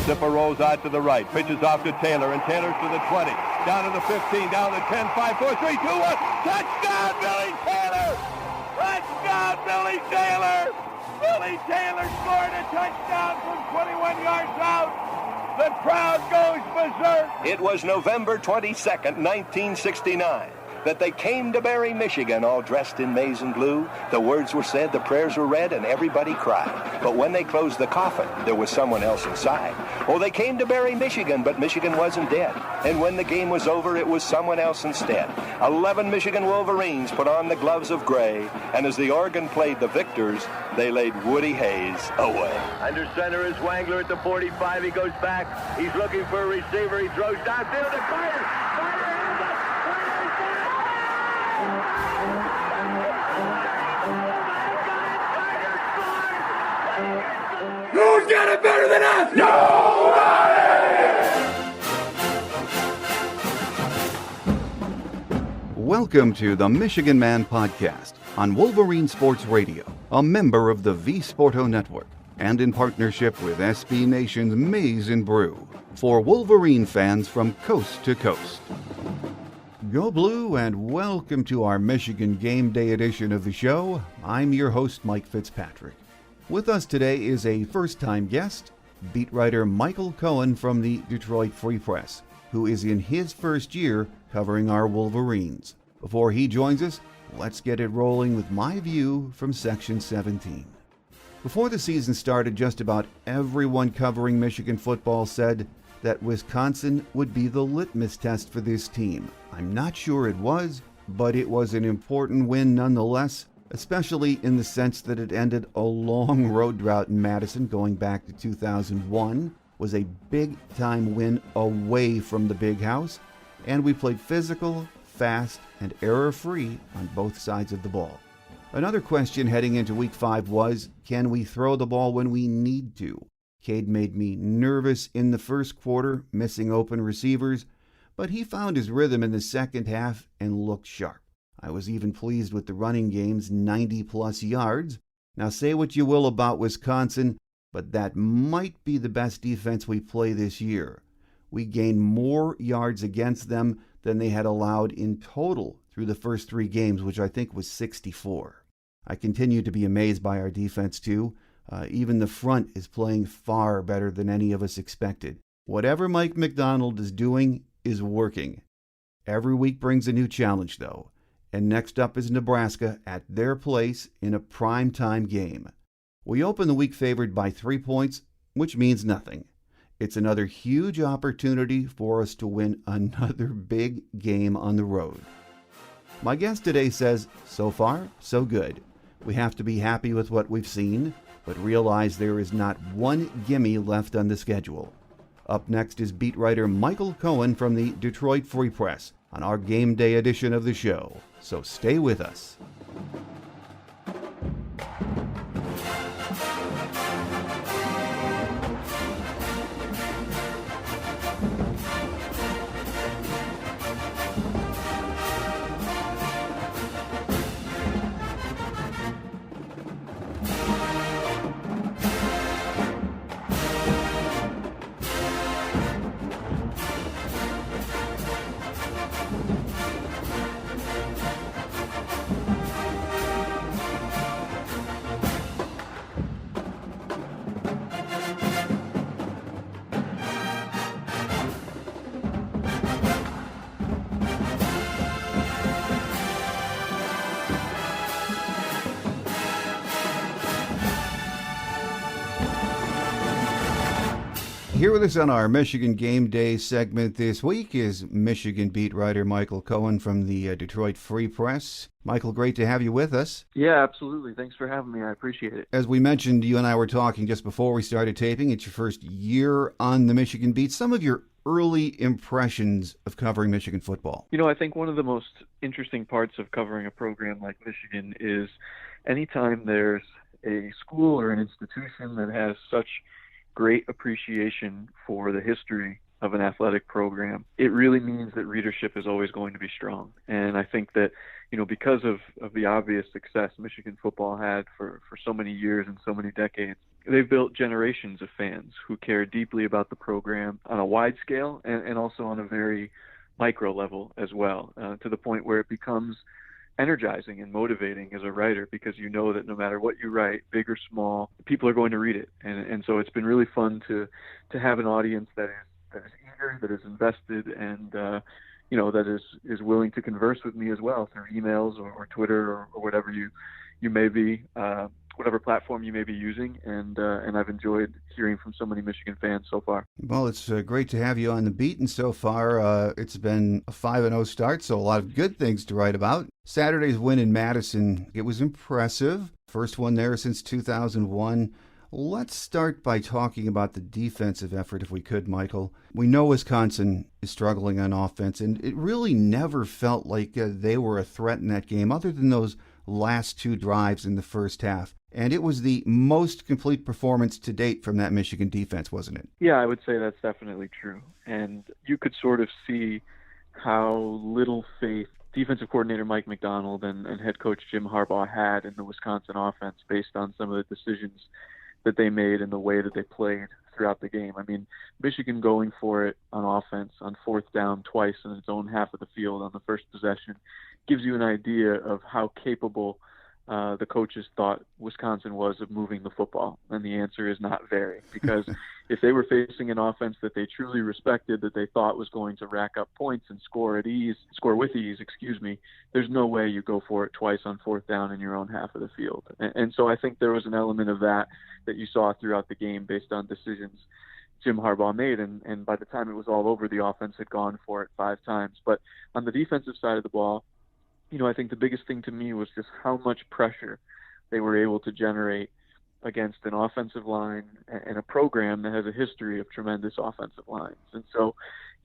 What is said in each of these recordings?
Zipper rolls out to the right, pitches off to Taylor, and Taylor's to the 20, down to the 15, down to the 10, 5, 4, 3, 2, 1. Touchdown, Billy Taylor! Touchdown, Billy Taylor! Billy Taylor scored a touchdown from 21 yards out. The crowd goes berserk. It was November 22nd, 1969. That they came to Barry, Michigan, all dressed in maize and blue. The words were said, the prayers were read, and everybody cried. But when they closed the coffin, there was someone else inside. Oh, they came to Barry, Michigan, but Michigan wasn't dead. And when the game was over, it was someone else instead. 11 Michigan Wolverines put on the gloves of gray, and as the organ played the victors, they laid Woody Hayes away. Under center is Wangler at the 45. He goes back. He's looking for a receiver. He throws downfield to Carter. Who's got it better than us? Nobody! Welcome to the Michigan Man Podcast on Wolverine Sports Radio, a member of the V Sporto Network, and in partnership with SB Nation's Maize and Brew, for Wolverine fans from coast to coast. Go Blue, and welcome to our Michigan Game Day edition of the show. I'm your host, Mike Fitzpatrick. With us today is a first-time guest, beat writer Michael Cohen from the Detroit Free Press, who is in his first year covering our Wolverines. Before he joins us, let's get it rolling with my view from Section 17. Before the season started, just about everyone covering Michigan football said that Wisconsin would be the litmus test for this team. I'm not sure it was, but it was an important win nonetheless, especially in the sense that it ended a long road drought in Madison going back to 2001, was a big-time win away from the big house, and we played physical, fast, and error-free on both sides of the ball. Another question heading into Week 5 was, can we throw the ball when we need to? Cade made me nervous in the first quarter, missing open receivers, but he found his rhythm in the second half and looked sharp. I was even pleased with the running game's 90-plus yards. Now say what you will about Wisconsin, but that might be the best defense we play this year. We gained more yards against them than they had allowed in total through the first 3 games, which I think was 64. I continue to be amazed by our defense, too. Even the front is playing far better than any of us expected. Whatever Mike McDonald is doing is working. Every week brings a new challenge, though. And next up is Nebraska at their place in a primetime game. We open the week favored by 3 points, which means nothing. It's another huge opportunity for us to win another big game on the road. My guest today says, so far, so good. We have to be happy with what we've seen, but realize there is not one gimme left on the schedule. Up next is beat writer Michael Cohen from the Detroit Free Press on our Game Day edition of the show. So stay with us. Here with us on our Michigan Game Day segment this week is Michigan beat writer Michael Cohen from the Detroit Free Press. Michael, great to have you with us. Yeah, absolutely. Thanks for having me. I appreciate it. As we mentioned, you and I were talking just before we started taping. It's your first year on the Michigan beat. Some of your early impressions of covering Michigan football. You know, I think one of the most interesting parts of covering a program like Michigan is anytime there's a school or an institution that has such great appreciation for the history of an athletic program, it really means that readership is always going to be strong. And I think that, because of the obvious success Michigan football had for so many years and so many decades, they've built generations of fans who care deeply about the program on a wide scale and also on a very micro level as well, to the point where it becomes energizing and motivating as a writer, because you know that no matter what you write, big or small, people are going to read it. And so it's been really fun to have an audience that is eager, that is invested, and that is willing to converse with me as well through emails or Twitter or whatever you may be, whatever platform you may be using, and I've enjoyed hearing from so many Michigan fans so far. Well, it's great to have you on the beat, and so far it's been a 5-0 start, so a lot of good things to write about. Saturday's win in Madison, it was impressive. First one there since 2001. Let's start by talking about the defensive effort, if we could, Michael. We know Wisconsin is struggling on offense, and it really never felt like they were a threat in that game, other than those last two drives in the first half. And it was the most complete performance to date from that Michigan defense, wasn't it? Yeah, I would say that's definitely true. And you could sort of see how little faith defensive coordinator Mike Macdonald and head coach Jim Harbaugh had in the Wisconsin offense based on some of the decisions that they made and the way that they played throughout the game. I mean, Michigan going for it on offense on fourth down twice in its own half of the field on the first possession gives you an idea of how capable the coaches thought Wisconsin was of moving the football. And the answer is not very, because if they were facing an offense that they truly respected, that they thought was going to rack up points and score with ease, there's no way you go for it twice on fourth down in your own half of the field. And so I think there was an element of that you saw throughout the game based on decisions Jim Harbaugh made. And by the time it was all over, the offense had gone for it 5 times. But on the defensive side of the ball, I think the biggest thing to me was just how much pressure they were able to generate against an offensive line and a program that has a history of tremendous offensive lines. And so,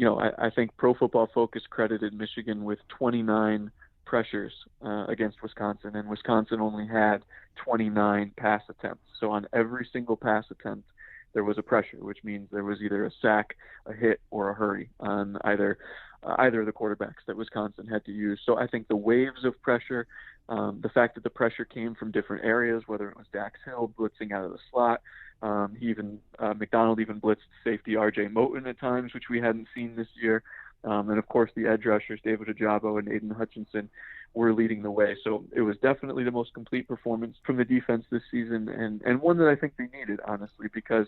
I think Pro Football Focus credited Michigan with 29 pressures against Wisconsin, and Wisconsin only had 29 pass attempts. So on every single pass attempt, there was a pressure, which means there was either a sack, a hit, or a hurry on either of the quarterbacks that Wisconsin had to use. So I think the waves of pressure, the fact that the pressure came from different areas, whether it was Dax Hill blitzing out of the slot, Macdonald even blitzed safety R.J. Moten at times, which we hadn't seen this year. And of course the edge rushers, David Ojabo and Aiden Hutchinson, were leading the way. So it was definitely the most complete performance from the defense this season, and one that I think they needed, honestly, because,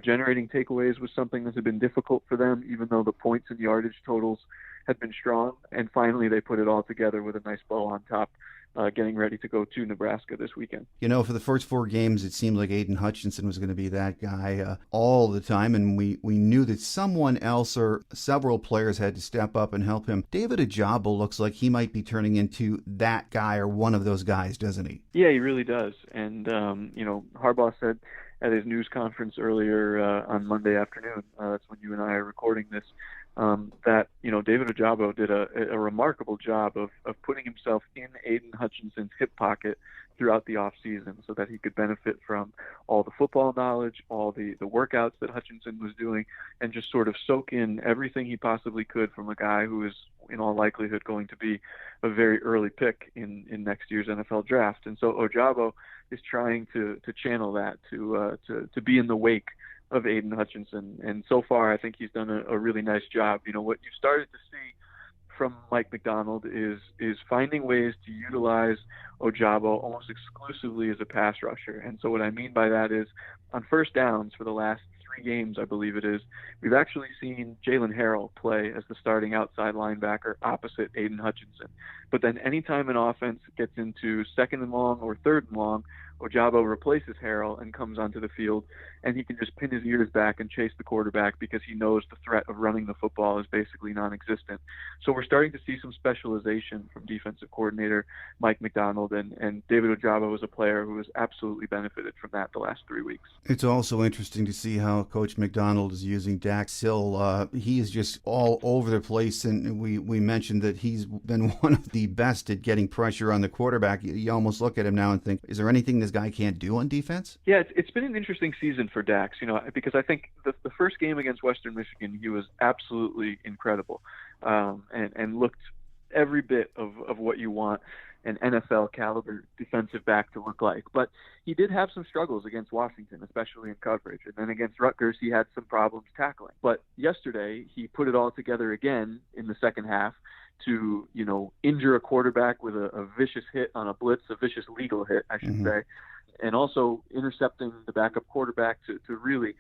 generating takeaways was something that had been difficult for them, even though the points and yardage totals had been strong. And finally they put it all together with a nice bow on top, getting ready to go to Nebraska this weekend. For the first 4 games, it seemed like Aiden Hutchinson was going to be that guy all the time, and we knew that someone else or several players had to step up and help him. David Ojabo looks like he might be turning into that guy or one of those guys, doesn't he? Yeah, he really does. And, Harbaugh said at his news conference earlier on Monday afternoon, that's when you and I are recording this, that David Ojabo did a remarkable job of putting himself in Aiden Hutchinson's hip pocket throughout the offseason so that he could benefit from all the football knowledge, all the workouts that Hutchinson was doing, and just sort of soak in everything he possibly could from a guy who is in all likelihood going to be a very early pick in next year's NFL draft. And so Ojabo is trying to channel that, to be in the wake of Aiden Hutchinson. And so far, I think he's done a really nice job. What you've started to see from Mike Macdonald is finding ways to utilize Ojabo almost exclusively as a pass rusher. And so what I mean by that is on first downs for the last 3 games, I believe it is, we've actually seen Jalen Harrell play as the starting outside linebacker opposite Aiden Hutchinson. But then anytime an offense gets into second and long or third and long, Ojabo replaces Harrell and comes onto the field, and he can just pin his ears back and chase the quarterback because he knows the threat of running the football is basically non-existent. So we're starting to see some specialization from defensive coordinator Mike Macdonald, and David Ojabo is a player who has absolutely benefited from that the last 3 weeks. It's also interesting to see how Coach Macdonald is using Dax Hill. He is just all over the place, and we mentioned that he's been one of the best at getting pressure on the quarterback. You almost look at him now and think, is there anything this guy can't do on defense? Yeah, it's been an interesting season for Dax, because I think the first game against Western Michigan, he was absolutely incredible, and looked every bit of what you want an NFL caliber defensive back to look like. But he did have some struggles against Washington, especially in coverage. And then against Rutgers, he had some problems tackling. But yesterday, he put it all together again in the second half to, injure a quarterback with a vicious hit on a blitz, a vicious legal hit, I should say, and also intercepting the backup quarterback to really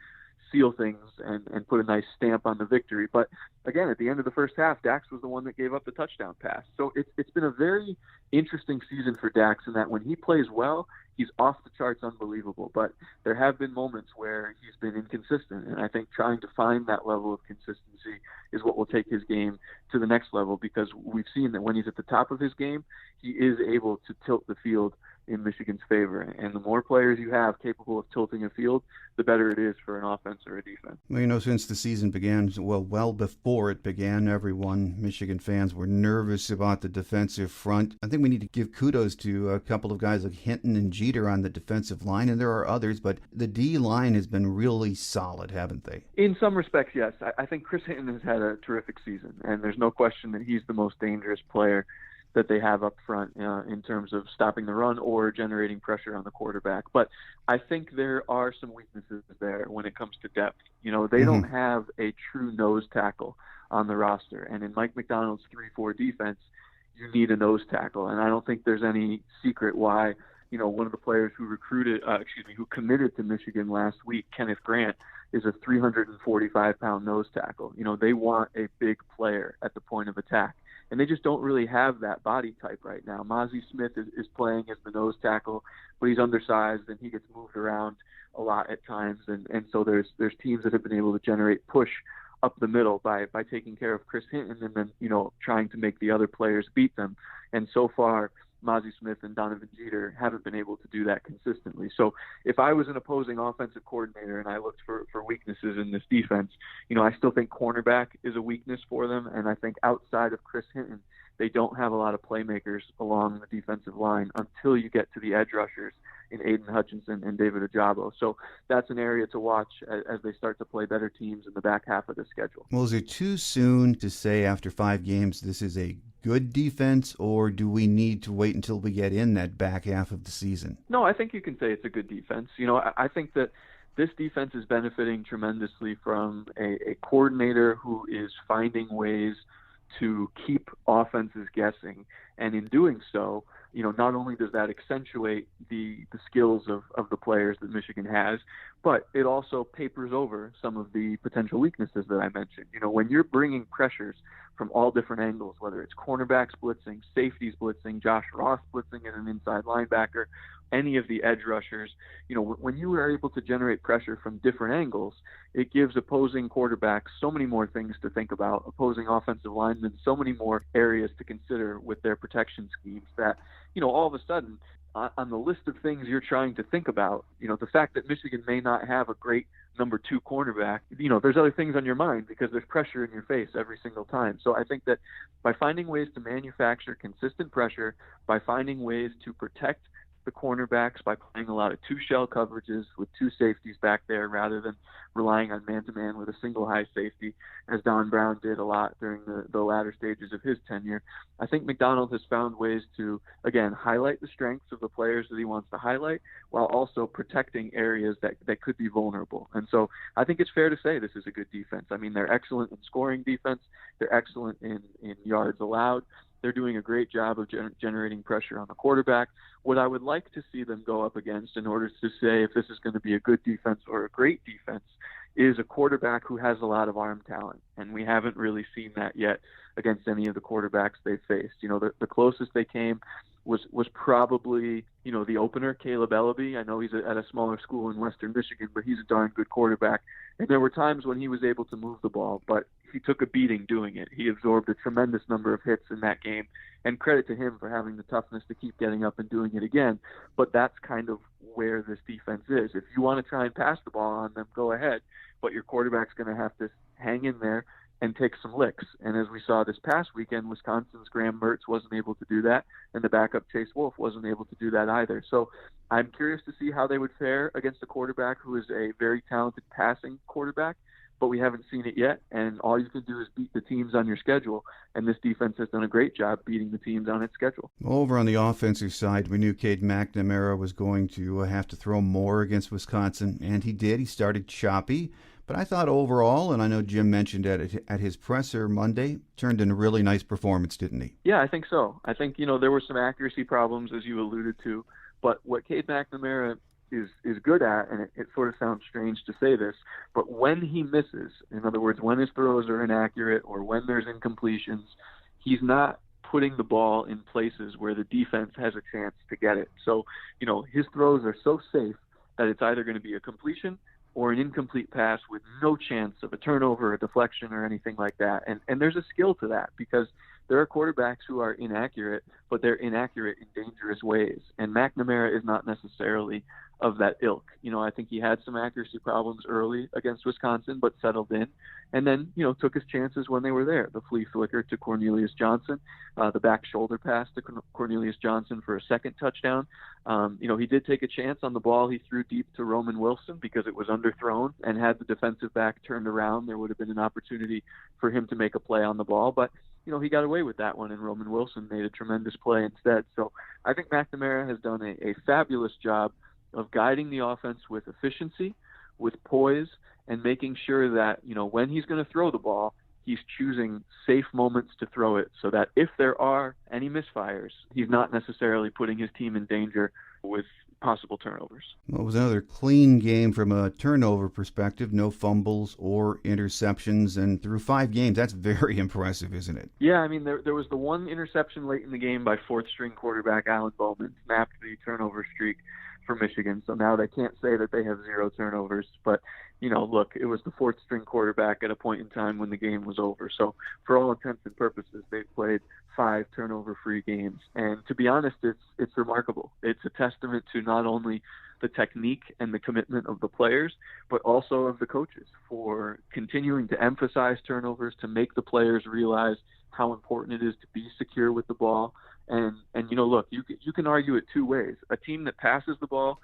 seal things and put a nice stamp on the victory. But again, at the end of the first half, Dax was the one that gave up the touchdown pass. So it's been a very interesting season for Dax in that when he plays well, he's off the charts unbelievable. But there have been moments where he's been inconsistent, and I think trying to find that level of consistency is what will take his game to the next level, because we've seen that when he's at the top of his game, he is able to tilt the field in Michigan's favor. And the more players you have capable of tilting a field, the better it is for an offense or a defense. Well, since the season began, well before it began, Michigan fans were nervous about the defensive front. I think we need to give kudos to a couple of guys like Hinton and Jeter on the defensive line, and there are others, but the D line has been really solid, haven't they? In some respects, yes. I think Chris Hinton has had a terrific season, and there's no question that he's the most dangerous player that they have up front in terms of stopping the run or generating pressure on the quarterback. But I think there are some weaknesses there when it comes to depth. They don't have a true nose tackle on the roster. And in Mike McDonald's 3-4 defense, you need a nose tackle. And I don't think there's any secret why, one of the players who committed to Michigan last week, Kenneth Grant, is a 345-pound nose tackle. They want a big player at the point of attack. And they just don't really have that body type right now. Mozzie Smith is playing as the nose tackle, but he's undersized and he gets moved around a lot at times. And so there's teams that have been able to generate push up the middle by taking care of Chris Hinton and then, trying to make the other players beat them. And so far, Mozzie Smith and Donovan Jeter haven't been able to do that consistently. So if I was an opposing offensive coordinator and I looked for weaknesses in this defense, I still think cornerback is a weakness for them. And I think outside of Chris Hinton, they don't have a lot of playmakers along the defensive line until you get to the edge rushers in Aiden Hutchinson and David Ojabo. So that's an area to watch as they start to play better teams in the back half of the schedule. Well, is it too soon to say after 5 games this is a good defense, or do we need to wait until we get in that back half of the season? No, I think you can say it's a good defense. I think that this defense is benefiting tremendously from a coordinator who is finding ways to keep offenses guessing. And in doing so, not only does that accentuate the skills of the players that Michigan has, but it also papers over some of the potential weaknesses that I mentioned. When you're bringing pressures from all different angles, whether it's cornerbacks blitzing, safeties blitzing, Josh Ross blitzing as an inside linebacker, any of the edge rushers, when you are able to generate pressure from different angles, it gives opposing quarterbacks so many more things to think about, opposing offensive linemen so many more areas to consider with their protection schemes that, all of a sudden, on the list of things you're trying to think about, the fact that Michigan may not have a great number 2 cornerback, there's other things on your mind because there's pressure in your face every single time. So I think that by finding ways to manufacture consistent pressure, by finding ways to protect the cornerbacks by playing a lot of 2 shell coverages with 2 safeties back there rather than relying on man-to-man with a single high safety, as Don Brown did a lot during the latter stages of his tenure. I think McDonald has found ways to, again, highlight the strengths of the players that he wants to highlight while also protecting areas that could be vulnerable. And so I think it's fair to say this is a good defense. I mean, they're excellent in scoring defense. They're excellent in yards allowed. They're doing a great job of generating pressure on the quarterback. What I would like to see them go up against in order to say if this is going to be a good defense or a great defense is a quarterback who has a lot of arm talent. And we haven't really seen that yet against any of the quarterbacks they've faced. The closest they came was probably, the opener, Caleb Ellaby. I know he's at a smaller school in Western Michigan, but he's a darn good quarterback. And there were times when he was able to move the ball, but he took a beating doing it. He absorbed a tremendous number of hits in that game, and credit to him for having the toughness to keep getting up and doing it again. But that's kind of where this defense is. If you want to try and pass the ball on them, go ahead, but your quarterback's going to have to hang in there and take some licks. And as we saw this past weekend, Wisconsin's Graham Mertz wasn't able to do that, and the backup Chase Wolf wasn't able to do that either. So I'm curious to see how they would fare against a quarterback who is a very talented passing quarterback, but we haven't seen it yet. And all you can do is beat the teams on your schedule. And this defense has done a great job beating the teams on its schedule. Over on the offensive side, we knew Cade McNamara was going to have to throw more against Wisconsin, and he did. He started choppy. But I thought overall, and I know Jim mentioned at his presser Monday, turned in a really nice performance, didn't he? Yeah, I think so. I think, there were some accuracy problems, as you alluded to. But what Cade McNamara is good at, and it sort of sounds strange to say this, but when he misses, in other words, when his throws are inaccurate or when there's incompletions, he's not putting the ball in places where the defense has a chance to get it. So, his throws are so safe that it's either going to be a completion or an incomplete pass with no chance of a turnover, a deflection, or anything like that. And there's a skill to that, because there are quarterbacks who are inaccurate, but they're inaccurate in dangerous ways. And McNamara is not necessarily of that ilk. I think he had some accuracy problems early against Wisconsin, but settled in. And then, took his chances when they were there. The flea flicker to Cornelius Johnson, the back shoulder pass to Cornelius Johnson for a second touchdown. He did take a chance on the ball he threw deep to Roman Wilson because it was underthrown, and had the defensive back turned around, there would have been an opportunity for him to make a play on the ball. But he got away with that one, and Roman Wilson made a tremendous play instead. So I think McNamara has done a fabulous job of guiding the offense with efficiency, with poise, and making sure that, when he's going to throw the ball, he's choosing safe moments to throw it, so that if there are any misfires, he's not necessarily putting his team in danger with possible turnovers. Well, it was another clean game from a turnover perspective, no fumbles or interceptions, and through 5 games, that's very impressive, isn't it? Yeah, there was the one interception late in the game by fourth-string quarterback Alan Bowman, snapped the turnover streak for Michigan, so now they can't say that they have 0 turnovers, but look, it was the fourth-string quarterback at a point in time when the game was over. So for all intents and purposes, they've played 5 turnover-free games. And to be honest, it's remarkable. It's a testament to not only the technique and the commitment of the players, but also of the coaches for continuing to emphasize turnovers, to make the players realize how important it is to be secure with the ball. And look, you can argue it 2 ways. A team that passes the ball,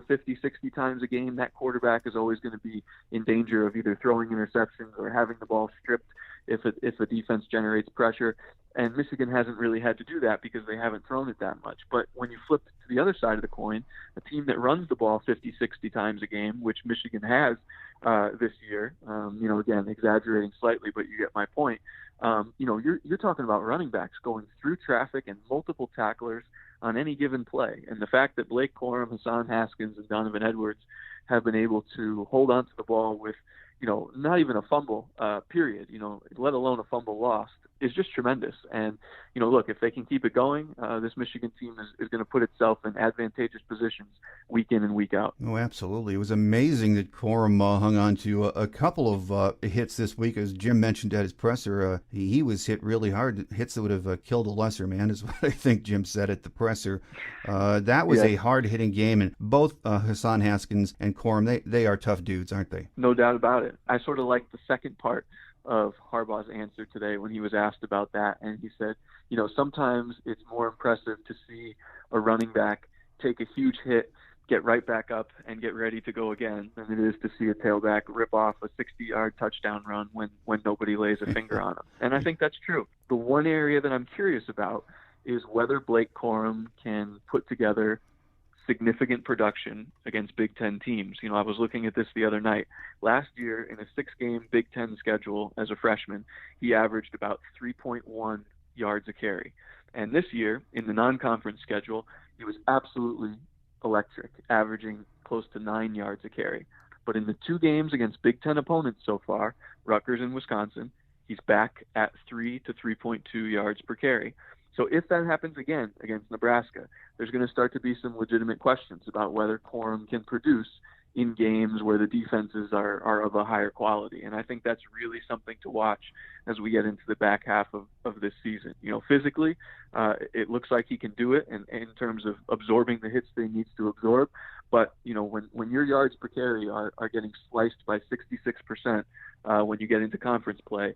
50, 60 times a game, that quarterback is always going to be in danger of either throwing interceptions or having the ball stripped if a defense generates pressure. And Michigan hasn't really had to do that because they haven't thrown it that much. But when you flip to the other side of the coin, a team that runs the ball 50, 60 times a game, which Michigan has this year, again, exaggerating slightly, but you get my point. You're talking about running backs going through traffic and multiple tacklers on any given play. And the fact that Blake Corum, Hassan Haskins, and Donovan Edwards have been able to hold on to the ball with, not even a fumble, period, let alone a fumble lost, is just tremendous. And, look, if they can keep it going, this Michigan team is going to put itself in advantageous positions week in and week out. Oh, absolutely. It was amazing that Corum hung on to a couple of hits this week. As Jim mentioned at his presser, he was hit really hard, hits that would have killed a lesser man, is what I think Jim said at the presser. That was a hard-hitting game, and both Hassan Haskins and Corum, they are tough dudes, aren't they? No doubt about it. I sort of like the second part of Harbaugh's answer today when he was asked about that, and he said, sometimes it's more impressive to see a running back take a huge hit, get right back up, and get ready to go again than it is to see a tailback rip off a 60-yard touchdown run when nobody lays a finger on him. And I think that's true. The one area that I'm curious about is whether Blake Corum can put together significant production against Big Ten teams. I was looking at this the other night. Last year, in a 6-game Big Ten schedule as a freshman, he averaged about 3.1 yards a carry. And this year, in the non-conference schedule, he was absolutely electric, averaging close to 9 yards a carry. But in the 2 games against Big Ten opponents so far, Rutgers and Wisconsin, he's back at 3 to 3.2 yards per carry. So if that happens again against Nebraska, there's going to start to be some legitimate questions about whether Corum can produce in games where the defenses are of a higher quality. And I think that's really something to watch as we get into the back half of this season. Physically, it looks like he can do it in terms of absorbing the hits that he needs to absorb. But, when your yards per carry are getting sliced by 66% when you get into conference play,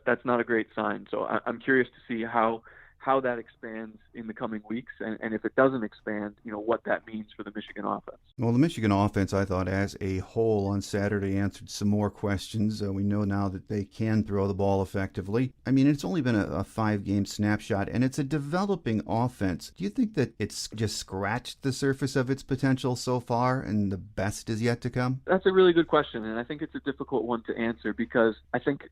that's not a great sign. So I'm curious to see how how that expands in the coming weeks, and if it doesn't expand, what that means for the Michigan offense. Well, the Michigan offense, I thought, as a whole on Saturday answered some more questions. We know now that they can throw the ball effectively. I mean, it's only been a 5-game snapshot, and it's a developing offense. Do you think that it's just scratched the surface of its potential so far, and the best is yet to come? That's a really good question, and I think it's a difficult one to answer because I think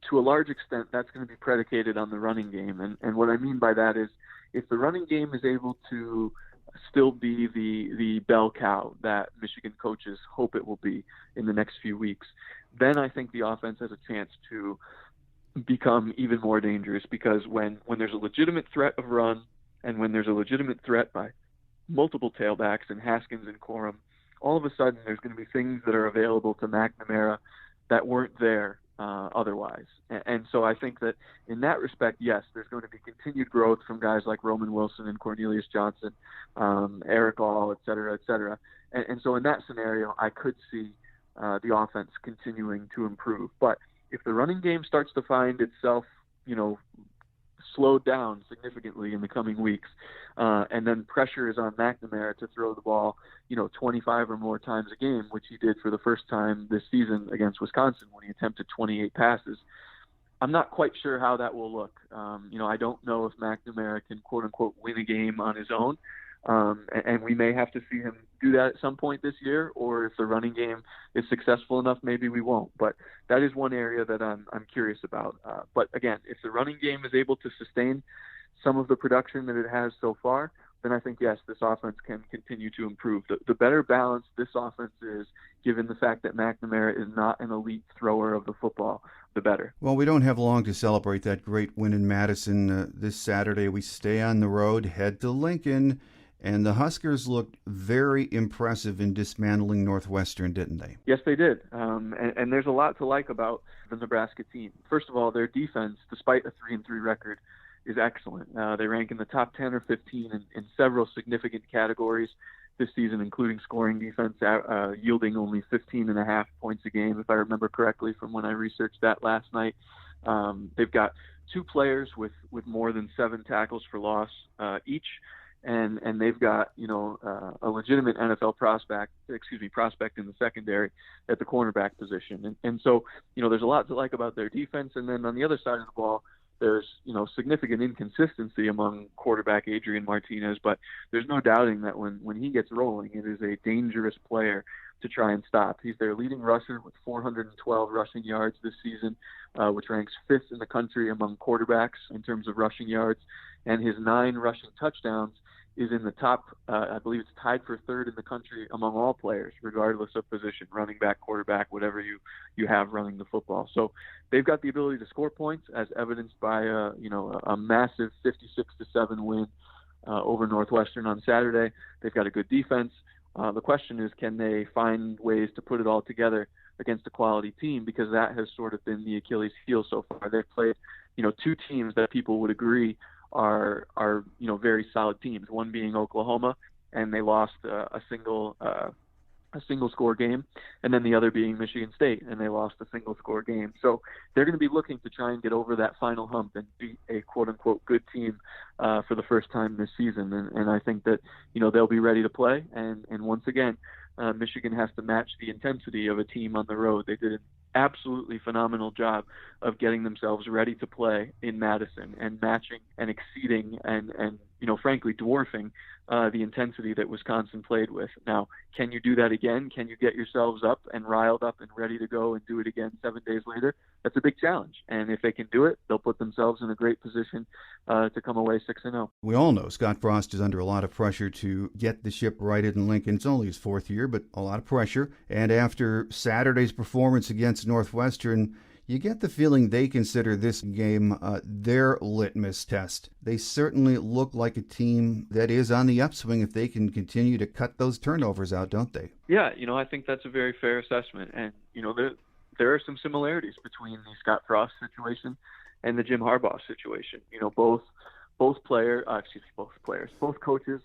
to a large extent that's going to be predicated on the running game. And what I mean by that is if the running game is able to still be the bell cow that Michigan coaches hope it will be in the next few weeks, then I think the offense has a chance to become even more dangerous, because when there's a legitimate threat of run and when there's a legitimate threat by multiple tailbacks and Haskins and Corum, all of a sudden there's going to be things that are available to McNamara that weren't there otherwise. And so I think that in that respect, yes, there's going to be continued growth from guys like Roman Wilson and Cornelius Johnson, Eric All, et cetera, et cetera. And so in that scenario, I could see the offense continuing to improve. But if the running game starts to find itself, slowed down significantly in the coming weeks, and then pressure is on McNamara to throw the ball, 25 or more times a game, which he did for the first time this season against Wisconsin when he attempted 28 passes. I'm not quite sure how that will look. I don't know if McNamara can, quote unquote, win a game on his own. And we may have to see him do that at some point this year, or if the running game is successful enough, maybe we won't. But that is one area that I'm curious about. But again, if the running game is able to sustain some of the production that it has so far, then I think, yes, this offense can continue to improve. The better balance this offense is, given the fact that McNamara is not an elite thrower of the football, the better. Well, we don't have long to celebrate that great win in Madison. This Saturday we stay on the road, head to Lincoln. And the Huskers looked very impressive in dismantling Northwestern, didn't they? Yes, they did. And there's a lot to like about the Nebraska team. First of all, their defense, despite a 3-3 record, is excellent. They rank in the top 10 or 15 in several significant categories this season, including scoring defense, yielding only 15.5 points a game, if I remember correctly from when I researched that last night. They've got 2 players with more than 7 tackles for loss each. And they've got, a legitimate NFL prospect in the secondary at the cornerback position. And so, there's a lot to like about their defense. And then on the other side of the ball, there's, significant inconsistency among quarterback Adrian Martinez, but there's no doubting that when he gets rolling, it is a dangerous player to try and stop. He's their leading rusher with 412 rushing yards this season, which ranks 5th in the country among quarterbacks in terms of rushing yards. And his 9 rushing touchdowns is in the top, I believe it's tied for 3rd in the country among all players, regardless of position, running back, quarterback, whatever you have running the football. So they've got the ability to score points, as evidenced by a massive 56-7 win over Northwestern on Saturday. They've got a good defense. The question is, can they find ways to put it all together against a quality team? Because that has sort of been the Achilles heel so far. They've played, 2 teams that people would agree are very solid teams. One being Oklahoma, and they lost a single score game, and then the other being Michigan State, and they lost a single score game. So they're going to be looking to try and get over that final hump and beat a quote unquote good team for the first time this season. And I think that they'll be ready to play. And once again, Michigan has to match the intensity of a team on the road. They did an absolutely phenomenal job of getting themselves ready to play in Madison and matching and exceeding and frankly dwarfing the intensity that Wisconsin played with. Now, can you do that again? Can you get yourselves up and riled up and ready to go and do it again 7 days later? That's a big challenge. And if they can do it, they'll put themselves in a great position to come away 6-0. We all know Scott Frost is under a lot of pressure to get the ship righted in Lincoln. It's only his 4th year, but a lot of pressure. And after Saturday's performance against Northwestern, you get the feeling they consider this game their litmus test. They certainly look like a team that is on the upswing if they can continue to cut those turnovers out, don't they? Yeah, I think that's a very fair assessment. And, there are some similarities between the Scott Frost situation and the Jim Harbaugh situation. Both coaches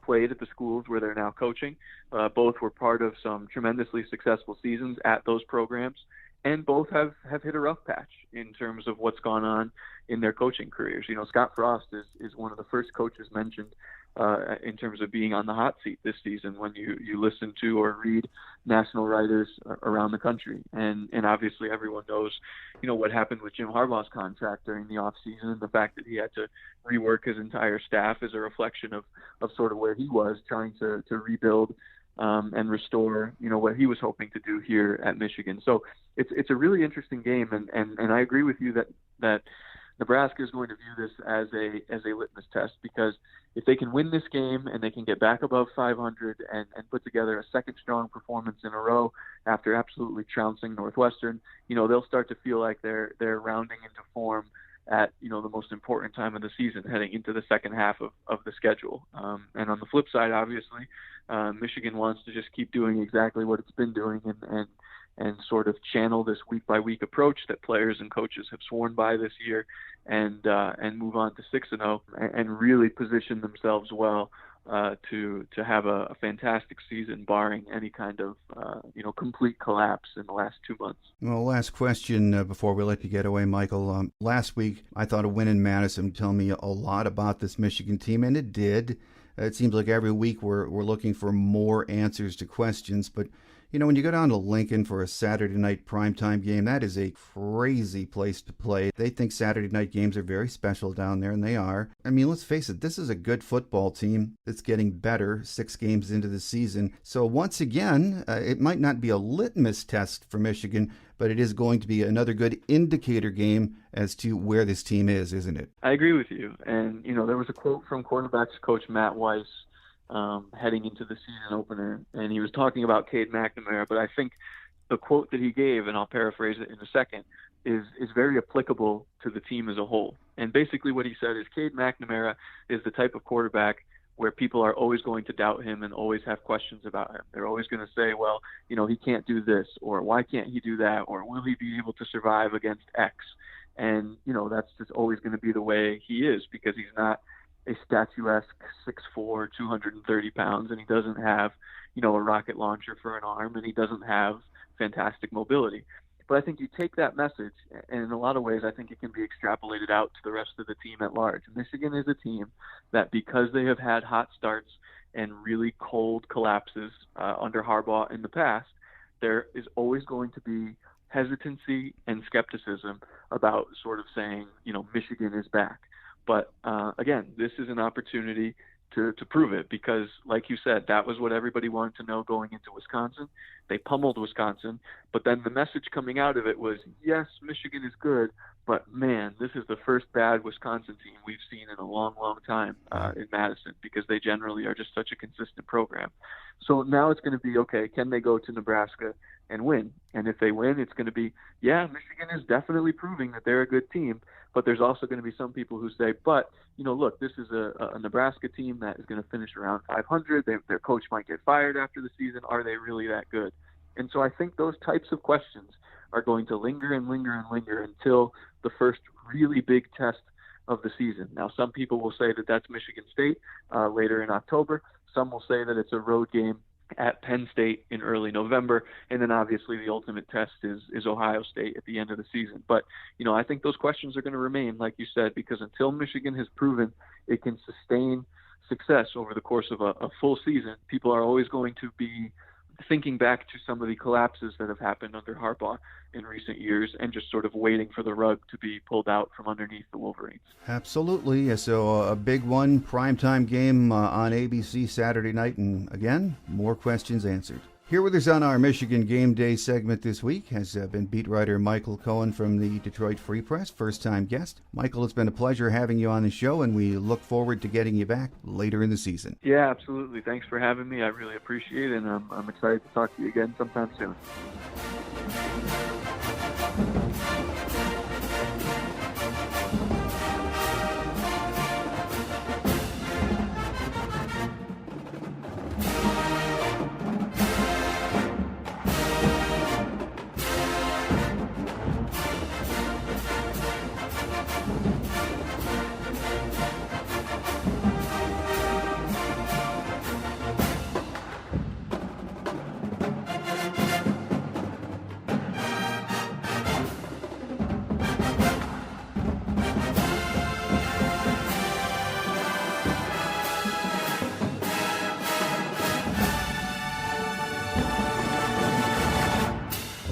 played at the schools where they're now coaching. Both were part of some tremendously successful seasons at those programs. and both have hit a rough patch in terms of what's gone on in their coaching careers. Scott Frost is one of the first coaches mentioned in terms of being on the hot seat this season when you listen to or read national writers around the country. And obviously everyone knows, what happened with Jim Harbaugh's contract during the offseason, and the fact that he had to rework his entire staff is a reflection of sort of where he was trying to rebuild and restore, what he was hoping to do here at Michigan. So it's a really interesting game, and I agree with you that Nebraska is going to view this as a litmus test, because if they can win this game and they can get back above 500 and put together a second strong performance in a row after absolutely trouncing Northwestern, they'll start to feel like they're rounding into form at the most important time of the season, heading into the second half of the schedule. And on the flip side, obviously, Michigan wants to just keep doing exactly what it's been doing and sort of channel this week-by-week approach that players and coaches have sworn by this year, and move on to 6-0 and really position themselves well to have a fantastic season, barring any kind of complete collapse in the last 2 months. Well, last question before we let you get away, Michael. Last week, I thought a win in Madison would tell me a lot about this Michigan team, and it did. It seems like every week we're looking for more answers to questions, but when you go down to Lincoln for a Saturday night primetime game, that is a crazy place to play. They think Saturday night games are very special down there, and they are. I mean, let's face it, this is a good football team that's getting better 6 games into the season. So once again, it might not be a litmus test for Michigan, but it is going to be another good indicator game as to where this team is, isn't it? I agree with you. And, there was a quote from quarterbacks coach Matt Weiss heading into the season opener, and he was talking about Cade McNamara, but I think the quote that he gave, and I'll paraphrase it in a second, is very applicable to the team as a whole. And basically what he said is Cade McNamara is the type of quarterback where people are always going to doubt him and always have questions about him. They're always going to say, well, he can't do this, or why can't he do that, or will he be able to survive against X? And, that's just always going to be the way he is, because he's not a statuesque 6'4", 230 pounds, and he doesn't have, a rocket launcher for an arm, and he doesn't have fantastic mobility. But I think you take that message, and in a lot of ways, I think it can be extrapolated out to the rest of the team at large. Michigan is a team that, because they have had hot starts and really cold collapses under Harbaugh in the past, there is always going to be hesitancy and skepticism about sort of saying, Michigan is back. But again, this is an opportunity to prove it, because, like you said, that was what everybody wanted to know going into Wisconsin. They pummeled Wisconsin, but then the message coming out of it was, yes, Michigan is good, but man, this is the first bad Wisconsin team we've seen in a long, long time in Madison, because they generally are just such a consistent program. So now it's going to be, okay, can they go to Nebraska and win? And if they win, it's going to be, yeah, Michigan is definitely proving that they're a good team, but there's also going to be some people who say, but, look, this is a Nebraska team that is going to finish around 500. Their coach might get fired after the season. Are they really that good? And so I think those types of questions are going to linger and linger and linger until the first really big test of the season. Now, some people will say that that's Michigan State later in October. Some will say that it's a road game at Penn State in early November, and then obviously the ultimate test is Ohio State at the end of the season. But, I think those questions are going to remain, like you said, because until Michigan has proven it can sustain success over the course of a full season, people are always going to be thinking back to some of the collapses that have happened under Harbaugh in recent years and just sort of waiting for the rug to be pulled out from underneath the Wolverines. Absolutely. So a big one, primetime game on ABC Saturday night. And again, more questions answered. Here with us on our Michigan Game Day segment this week has been beat writer Michael Cohen from the Detroit Free Press, first-time guest. Michael, it's been a pleasure having you on the show, and we look forward to getting you back later in the season. Yeah, absolutely. Thanks for having me. I really appreciate it, and I'm excited to talk to you again sometime soon.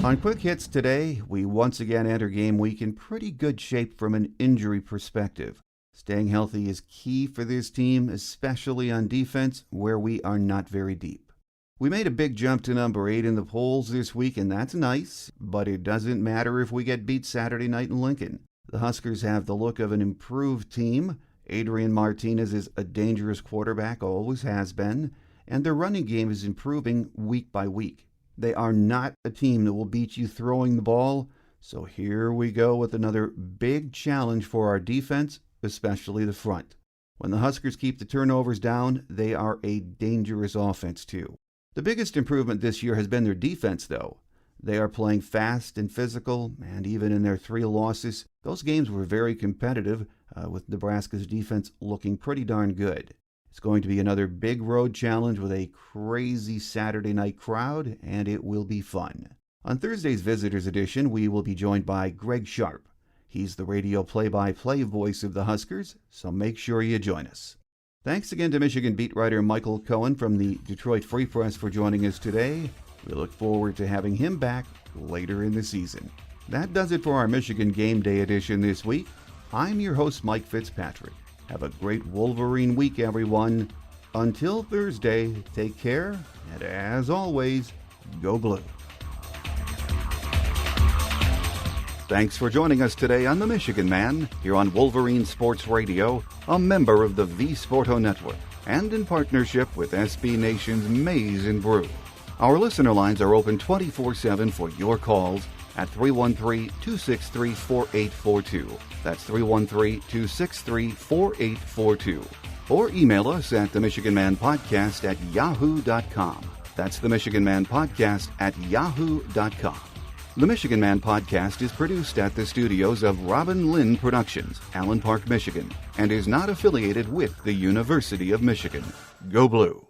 On Quick Hits today, we once again enter game week in pretty good shape from an injury perspective. Staying healthy is key for this team, especially on defense, where we are not very deep. We made a big jump to number 8 in the polls this week, and that's nice, but it doesn't matter if we get beat Saturday night in Lincoln. The Huskers have the look of an improved team. Adrian Martinez is a dangerous quarterback, always has been, and their running game is improving week by week. They are not a team that will beat you throwing the ball, so here we go with another big challenge for our defense, especially the front. When the Huskers keep the turnovers down, they are a dangerous offense too. The biggest improvement this year has been their defense, though. They are playing fast and physical, and even in their 3 losses, those games were very competitive, with Nebraska's defense looking pretty darn good. It's going to be another big road challenge with a crazy Saturday night crowd, and it will be fun. On Thursday's Visitors Edition, we will be joined by Greg Sharp. He's the radio play-by-play voice of the Huskers, so make sure you join us. Thanks again to Michigan beat writer Michael Cohen from the Detroit Free Press for joining us today. We look forward to having him back later in the season. That does it for our Michigan Game Day edition this week. I'm your host, Mike Fitzpatrick. Have a great Wolverine week, everyone. Until Thursday, take care, and as always, go blue. Thanks for joining us today on The Michigan Man, here on Wolverine Sports Radio, a member of the V Sporto Network, and in partnership with SB Nation's Maize and Brew. Our listener lines are open 24/7 for your calls at 313-263-4842. That's 313-263-4842. Or email us at themichiganmanpodcast@yahoo.com. That's themichiganmanpodcast@yahoo.com. The Michigan Man Podcast is produced at the studios of Robin Lynn Productions, Allen Park, Michigan, and is not affiliated with the University of Michigan. Go Blue!